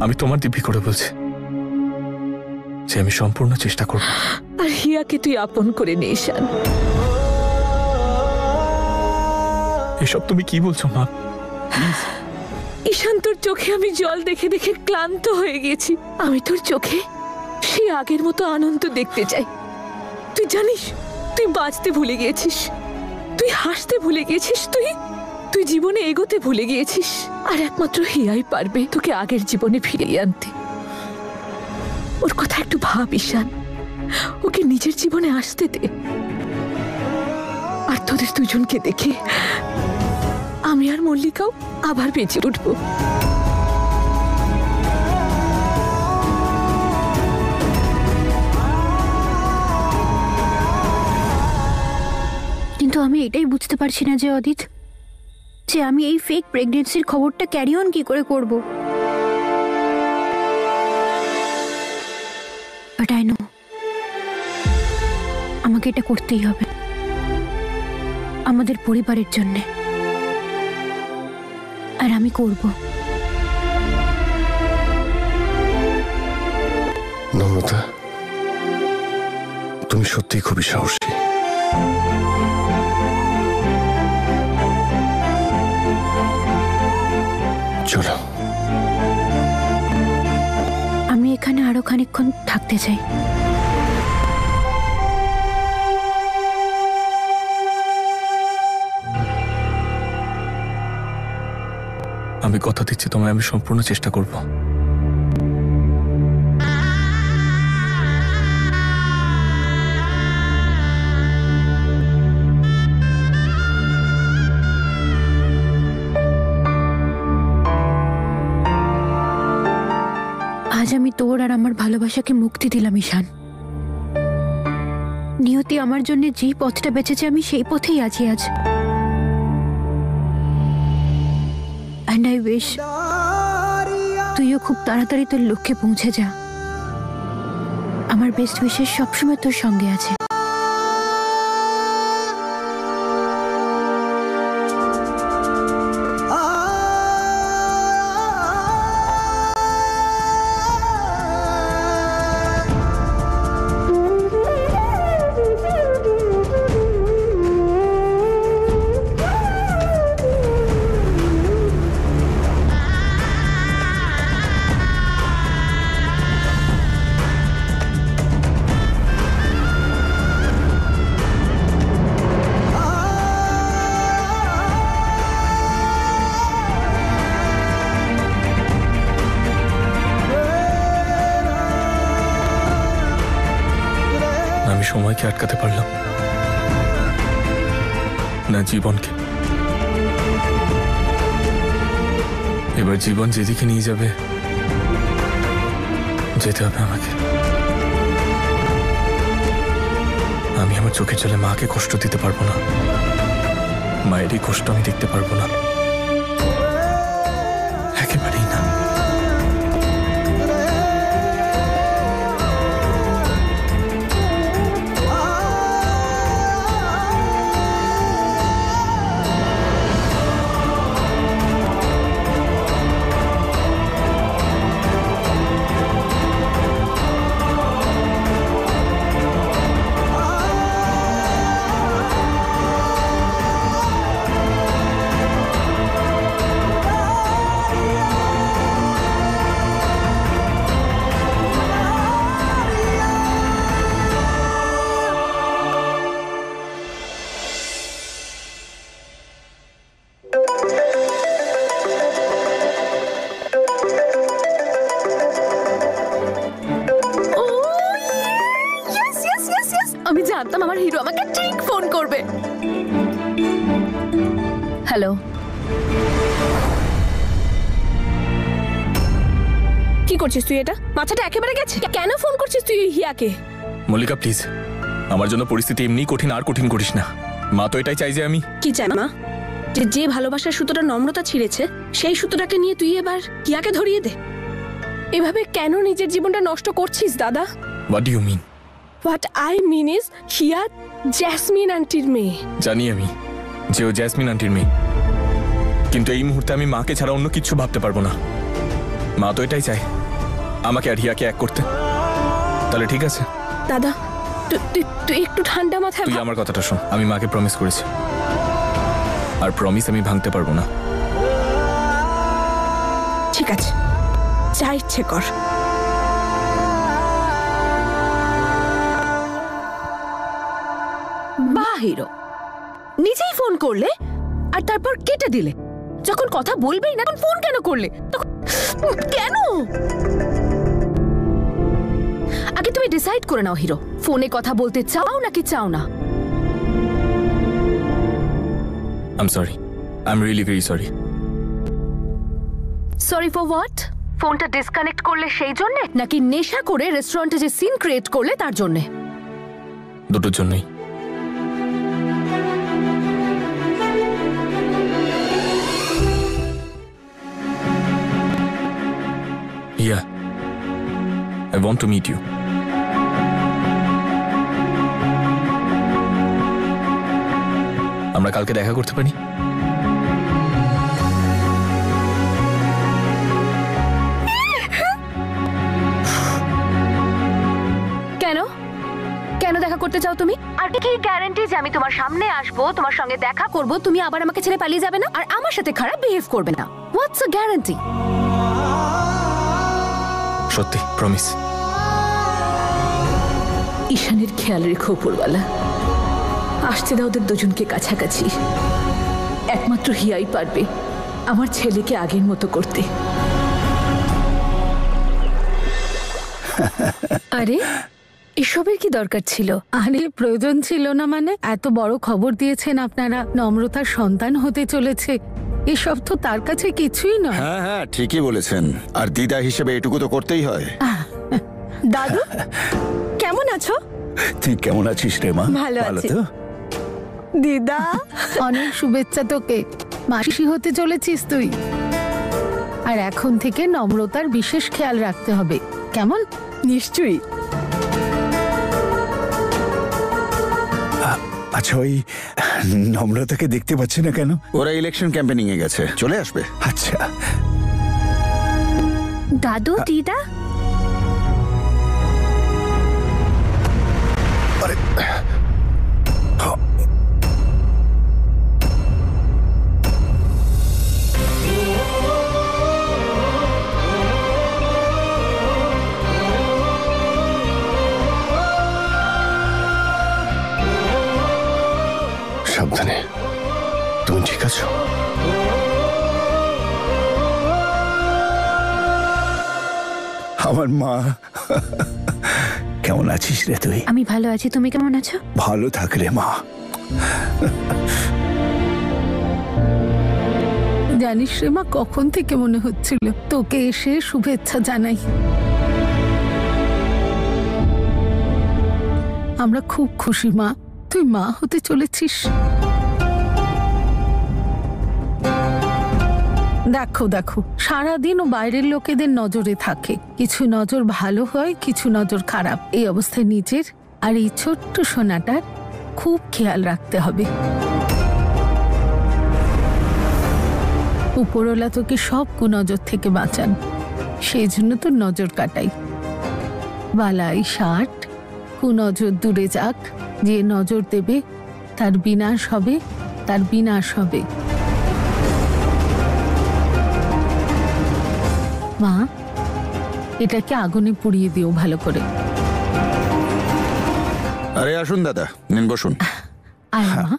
আমি তোমার দিব্যি করে বলছি যে আমি সম্পূর্ণ চেষ্টা করব। আর হিয়াকে তুই আপন করে নে ঈশান। এসব তুমি কি বলছো মা? ঈশান, তোর চোখে আমি জল দেখে দেখে ক্লান্ত হয়ে গেছি। আমি তোর চোখে সে আগের মতো আনন্দ দেখতে চাই। তুই জানিস, তুই বাঁচতে ভুলে গিয়েছিস, তুই হাসতে ভুলে গিয়েছিস, তুই জীবনে এগোতে ভুলে গিয়েছিস। আর একমাত্র হিয়াই পারবে তোকে আগের জীবনে ফিরিয়ে আনতে। ওর কথা একটু ভাব ঈশান, ওকে নিজের জীবনে আসতে দে। আর তোদের দুজনকে দেখে আমি আর মল্লিকাও আবার বেঁচে উঠবো। কিন্তু আমি এটাই বুঝতে পারছি না যে অদিত, যে আমি এই ফেক প্রেগন্যান্সির খবরটা ক্যারি অন কি করে করব। বাট আই নো আমাকে এটা করতেই হবে, আমাদের পরিবারের জন্যে। আর আমি করব। নম্রতা, তুমি সত্যিই খুবই সাহসী। চলো, আমি এখানে আরো খানিকক্ষণ থাকতে চাই। আমি কথা দিচ্ছি তোমায়, আমি সম্পূর্ণ চেষ্টা করব। আজ আমি তোর আর আমার ভালোবাসাকে মুক্তি দিলাম ঈশান। নিয়তি আমার জন্য যেই পথটা বেঁচেছে আমি সেই পথেই আছি আজ। And I wish তুইও খুব তাড়াতাড়ি তোর লক্ষ্যে পৌঁছে যা। আমার বেস্ট উইশেস সবসময় তোর সঙ্গে আছে। আমি সময়কে আটকাতে পারলাম না, জীবনকে। এবার জীবন যেদিকে নিয়ে যাবে যেতে হবে আমাকে। আমি আমার চোখের জলে মাকে কষ্ট দিতে পারবো না, মায়েরই কষ্ট আমি দেখতে পারবো না, একেবারেই না। আমি জানতাম আমার হিরো আমাকে ঠিক ফোন করবে। হ্যালো, কি করছিস তুই? এটা মাথাটা একেবারে গেছে। কেন ফোন করছিস তুই হিয়াকে? মল্লিকা প্লিজ, আমার জন্য পরিস্থিতি এমনি কঠিন, আর কঠিন করিস না। মা তো এটাই চাই যে আমি। কি চাই মা? যে ভালোবাসার সুতোটা নম্রতা ছিঁড়েছে সেই সুতোটাকে নিয়ে তুই এবার হিয়াকে ধরিয়ে দে। এভাবে কেন নিজের জীবনটা নষ্ট করছিস দাদা? What do you mean? What I mean is Hiya Jesmin আন্টির মেয়ে। জানি আমি যে ও জেসমিন আন্টির মেয়ে, কিন্তু এই মুহূর্তে আমি মাকে ছাড়া অন্য কিছু ভাবতে পারবো না। মা তো এটাই চায় আমাকে আর হিয়াকে এক করতে। তাহলে ঠিক আছে, দাদা তুই একটু ঠান্ডা মাথায় তুই আমার কথাটা শোন। আমি মাকে প্রমিস করেছি, আর প্রমিস আমি ভাঙতে পারবো না। ঠিক আছে, যা ইচ্ছে কর। বাহ হিরো, নিজেই ফোন করলে আর তারপর কেটে দিলে। যখন কথা বলবেই না তখন ফোন কেন করলে? কেন? আগে তুমি ডিসাইড করে নাও হিরো, ফোনে কথা বলতে চাও নাকি চাও না। I'm sorry. I'm really very sorry. Sorry for what? ফোনটা ডিসকানেক্ট করলে সেই জন্য, নাকি নেশা করে রেস্টুরেন্টে যে সিন ক্রিয়েট করলে তার জন্য? দুটোর জন্যই। Yeah. I want to meet you. আমরা কালকে দেখা করতে পারি? কেন কেন দেখা করতে চাও তুমি? আর কি গ্যারান্টি যে আমি তোমার সামনে আসবো, তোমার সঙ্গে দেখা করব, তুমি আবার আমাকে ছেড়ে পালিয়ে যাবে না আর আমার সাথে খারাপ বিহেভ করবে না? হোয়াটস আ গ্যারান্টি? সত্যি, প্রমিস। ঈশানের খেয়াল রেখো উপরওয়ালা, আসতে দাও ওদের দুজনকে কাছাকাছি। একমাত্র হিয়াই পারবে আমার ছেলেকে আগের মতো করতে। আরে এসবের কি দরকার ছিল? আরে প্রয়োজন ছিল না মানে? এত বড় খবর দিয়েছেন আপনারা, নম্রতার সন্তান হতে চলেছে, এসব তো তার কাছে কিছুই নয়। হ্যাঁ হ্যাঁ, ঠিকই বলেছেন। আর দিদা হিসেবে এটুকু তো করতেই হয়। দাদু কেমন আছো? তুই কেমন আছিস রে মা? ভালো আছি। তো দিদা অনেক শুভেচ্ছা তোকে, মাসি হতে চলেছিস তুই। আর এখন থেকে নম্রতার বিশেষ খেয়াল রাখতে হবে, কেমন? নিশ্চয়ই। আচ্ছা, ওই নম্রতাকে দেখতে পাচ্ছি না কেন? ওরা ইলেকশন ক্যাম্পেনিং এ গেছে, চলে আসবে। আচ্ছা, দাদু দিদা সাবধানে। তুমি ঠিক আছো? আমার মা। কেমন আছিস রে তুই? আমি ভালো আছি, তুমি কেমন আছো? ভালো থাক রে মা। জানিস রে মা, কখন থেকে মনে হচ্ছিল তোকে এসে শুভেচ্ছা জানাই। আমরা খুব খুশি মা, তুই মা হতে চলেছিস। দেখো দেখো, সারাদিন ও বাইরের লোকেদের নজরে থাকে, কিছু নজর ভালো হয়, কিছু নজর খারাপ। এই অবস্থায় নিজের আর এই ছোট্ট সোনাটার খুব খেয়াল রাখতে হবে। উপরওয়ালা তোকে সব কুনজর থেকে বাঁচান, সেই জন্য তোর নজর কাটাই। বালাই ষাট, কুনজর দূরে যাক, যে নজর দেবে তার বিনাশ হবে, তার বিনাশ হবে। মা, এটাকে আগুনে পুড়িয়ে দিও ভালো করে। আরে আসুন দাদা, নিন বসুন। আয় মা।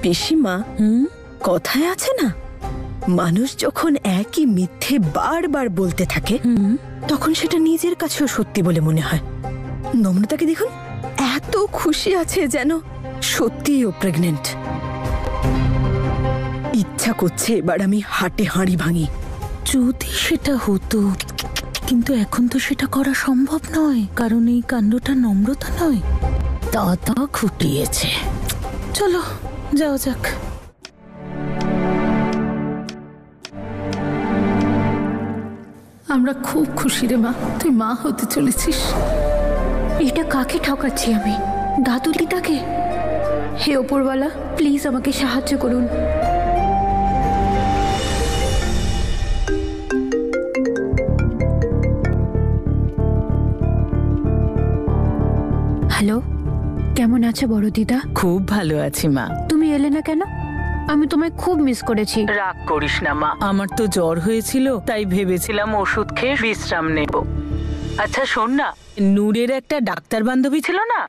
পিসিমা, কথায় আছে না, মানুষ যখন একই মিথ্যে বারবার বলতে থাকে তখন সেটা নিজের কাছেও সত্যি বলে মনে হয়। নম্রতাকে দেখুন, এত খুশি আছে যেন সত্যিই ও প্রেগনেন্ট। ইচ্ছা করছে এবার আমি হাটে হাঁড়ি ভাঙি। যদি সেটা হতো, কিন্তু এখন তো সেটা করা সম্ভব নয়, কারণ এই কাণ্ডটা নম্রতা নয়, দাদা খুটিয়েছে। চলো যাও যাক। আমরা খুব খুশি রে মা, তুই মা হতে চলেছিস। এটা কাকে ঠকাচ্ছি আমি? দাদু দিদাকে? হে ওপরওয়ালা, প্লিজ আমাকে সাহায্য করুন। হ্যালো, কেমন আছে বড় দিদা? খুব ভালো আছি মা। তুমি এলে না কেন? আমি তোমায় খুব মিস করেছি। রাগ করিস না মা, আমার তো জ্বর হয়েছিল, তাই ভেবেছিলাম ওষুধ খেয়ে বিশ্রাম নেব। আচ্ছা শোন না, নূরের একটা ডাক্তার বান্ধবী ছিল না,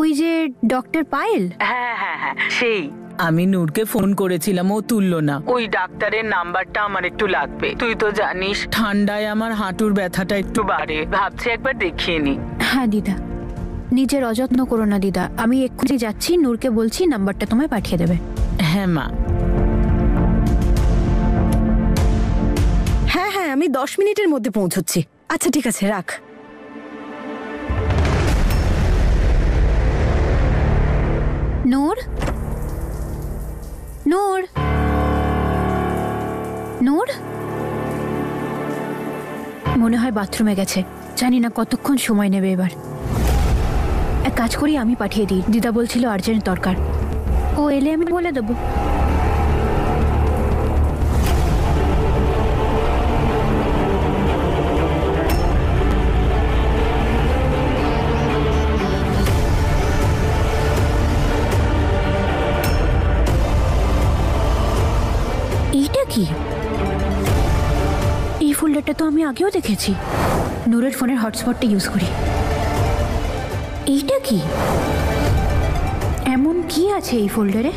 ওই যে ডক্টর পায়েল? হ্যাঁ হ্যাঁ হ্যাঁ সেই। আমি নূরকে ফোন করেছিলাম, ও তুললো না। ওই ডাক্তারের নাম্বারটা আমার একটু লাগবে। তুই তো জানিস ঠান্ডায় আমার হাঁটুর ব্যথাটা একটু বাড়ে, ভাবছি একবার দেখিয়ে নি। হ্যাঁ দিদা, নিজের অযত্ন করো না দিদা। আমি এক্ষুনি যাচ্ছি, নূরকে বলছি নাম্বারটা তোমায় পাঠিয়ে দেবে। হ্যাঁ মা। হ্যাঁ হ্যাঁ, আমি 10 মিনিটের মধ্যে পৌঁছচ্ছি। আচ্ছা ঠিক আছে, রাখ। নূর, নূর, নূর মনে হয় বাথরুমে গেছে। জানি না কতক্ষণ সময় নেবে এবার। এক কাজ করি, আমি পাঠিয়ে দিই। দিদা বলছিল আর্জেন্ট দরকার। ও এলে আমি বলে দেবো। এইটা কি? এই ফোল্ডারটা তো আমি আগেও দেখেছি। নূরের ফোনের হটস্পটটা ইউজ করি। এইটা কি? এমন কি আছে এই ফোল্ডারে?